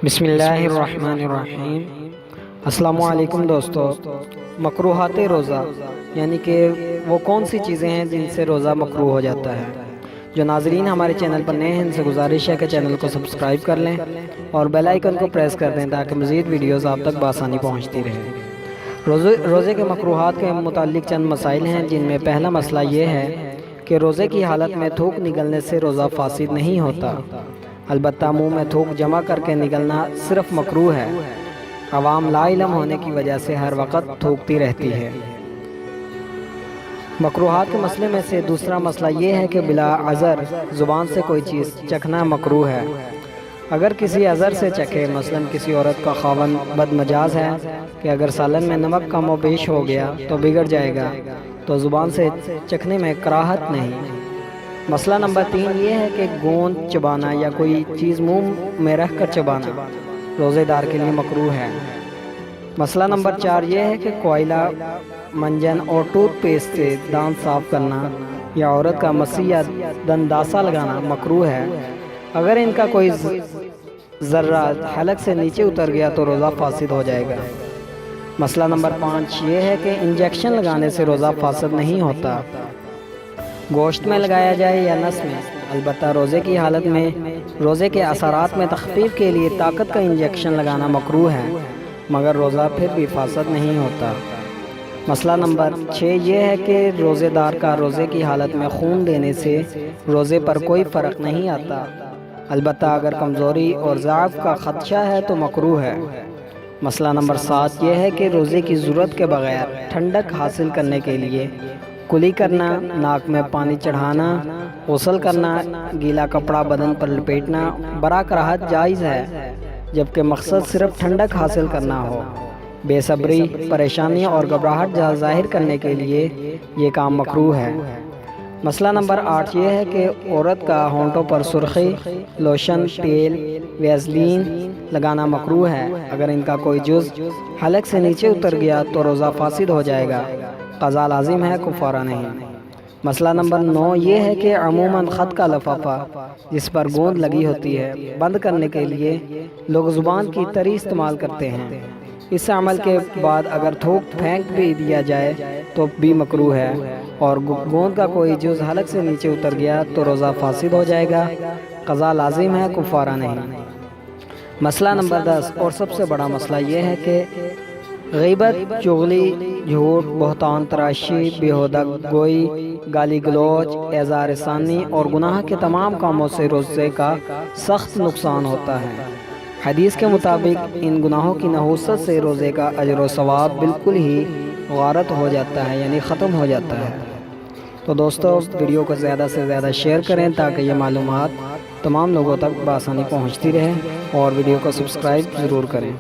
بسم اللہ الرحمن الرحیم۔ السلام علیکم دوستو۔ مکروہات روزہ یعنی کہ وہ کون سی چیزیں ہیں جن سے روزہ مکروہ ہو جاتا ہے۔ جو ناظرین ہمارے چینل پر نئے ہیں ان سے گزارش ہے کہ چینل کو سبسکرائب کر لیں اور بیل آئیکن کو پریس کر دیں تاکہ مزید ویڈیوز آپ تک بآسانی پہنچتی رہے۔ روزے کے مکروہات کے متعلق چند مسائل ہیں، جن میں پہلا مسئلہ یہ ہے کہ روزے کی حالت میں تھوک نگلنے سے روزہ فاسد نہیں ہوتا، البتہ منہ میں تھوک جمع کر کے نگلنا صرف مکروہ ہے۔ عوام لا علم ہونے کی وجہ سے ہر وقت تھوکتی رہتی ہے۔ مکروہات کے مسئلے میں سے دوسرا مسئلہ یہ ہے کہ بلا عذر زبان سے کوئی چیز چکھنا مکروہ ہے۔ اگر کسی عذر سے چکھے، مثلا کسی عورت کا خاوند بد مجاز ہے کہ اگر سالن میں نمک کم و بیش ہو گیا تو بگڑ جائے گا، تو زبان سے چکھنے میں کراہت نہیں۔ مسئلہ نمبر 3 یہ ہے کہ گوند چبانا یا کوئی چیز منہ میں رکھ کر چبانا روزے دار کے لیے مکروہ ہے۔ مسئلہ نمبر 4 یہ ہے کہ کوئلہ، منجن اور ٹوتھ پیسٹ سے دانت صاف کرنا یا عورت کا مسی یا دنداسا لگانا مکروہ ہے۔ اگر ان کا کوئی ذرہ حلق سے نیچے اتر گیا تو روزہ فاسد ہو جائے گا۔ مسئلہ نمبر 5 یہ ہے کہ انجیکشن لگانے سے روزہ فاسد نہیں ہوتا، گوشت میں لگایا جائے یا نس میں، البتہ روزے کی حالت میں روزے کے اثرات میں تخفیف کے لیے طاقت کا انجیکشن لگانا مکروہ ہے، مگر روزہ پھر بھی فاسد نہیں ہوتا۔ مسئلہ نمبر 6 یہ ہے کہ روزے دار کا روزے کی حالت میں خون دینے سے روزے پر کوئی فرق نہیں آتا، البتہ اگر کمزوری اور ضعف کا خدشہ ہے تو مکروہ ہے۔ مسئلہ نمبر 7 یہ ہے کہ روزے کی ضرورت کے بغیر ٹھنڈک حاصل کرنے کے لیے کلی کرنا، ناک میں پانی چڑھانا، غسل کرنا، گیلا کپڑا بدن پر لپیٹنا برا کراہت جائز ہے، جبکہ مقصد صرف ٹھنڈک حاصل کرنا ہو۔ بے صبری، پریشانی اور گھبراہٹ ظاہر کرنے کے لیے یہ کام مکروہ ہے۔ مسئلہ نمبر 8 یہ ہے کہ عورت کا ہونٹوں پر سرخی، لوشن، تیل، ویزلین لگانا مکروہ ہے۔ اگر ان کا کوئی جز حلق سے نیچے اتر گیا تو روزہ فاسد ہو جائے گا، قضا لازم ہے، کفارہ نہیں۔ مسئلہ نمبر 9 یہ ہے کہ عموماً خط کا لفافہ جس پر گوند لگی ہوتی ہے بند کرنے کے لیے لوگ زبان کی تری استعمال کرتے ہیں۔ اس عمل کے بعد اگر تھوک پھینک بھی دیا جائے تو بھی مکروہ ہے، اور گوند کا کوئی جز حلق سے نیچے اتر گیا تو روزہ فاسد ہو جائے گا، قضا لازم ہے، کفارہ نہیں۔ مسئلہ نمبر 10 اور سب سے بڑا مسئلہ یہ ہے کہ غیبت، چغلی، جھوٹ، بہتان تراشی، بیہودہ گوئی، گالی گلوچ، اعزار ثانی اور گناہ کے تمام کاموں سے روزے کا سخت نقصان ہوتا ہے۔ حدیث کے مطابق ان گناہوں کی نحوست سے روزے کا اجر و ثواب بالکل ہی غارت ہو جاتا ہے، یعنی ختم ہو جاتا ہے۔ تو دوستو، ویڈیو کو زیادہ سے زیادہ شیئر کریں تاکہ یہ معلومات تمام لوگوں تک بآسانی پہنچتی رہے، اور ویڈیو کو سبسکرائب ضرور کریں۔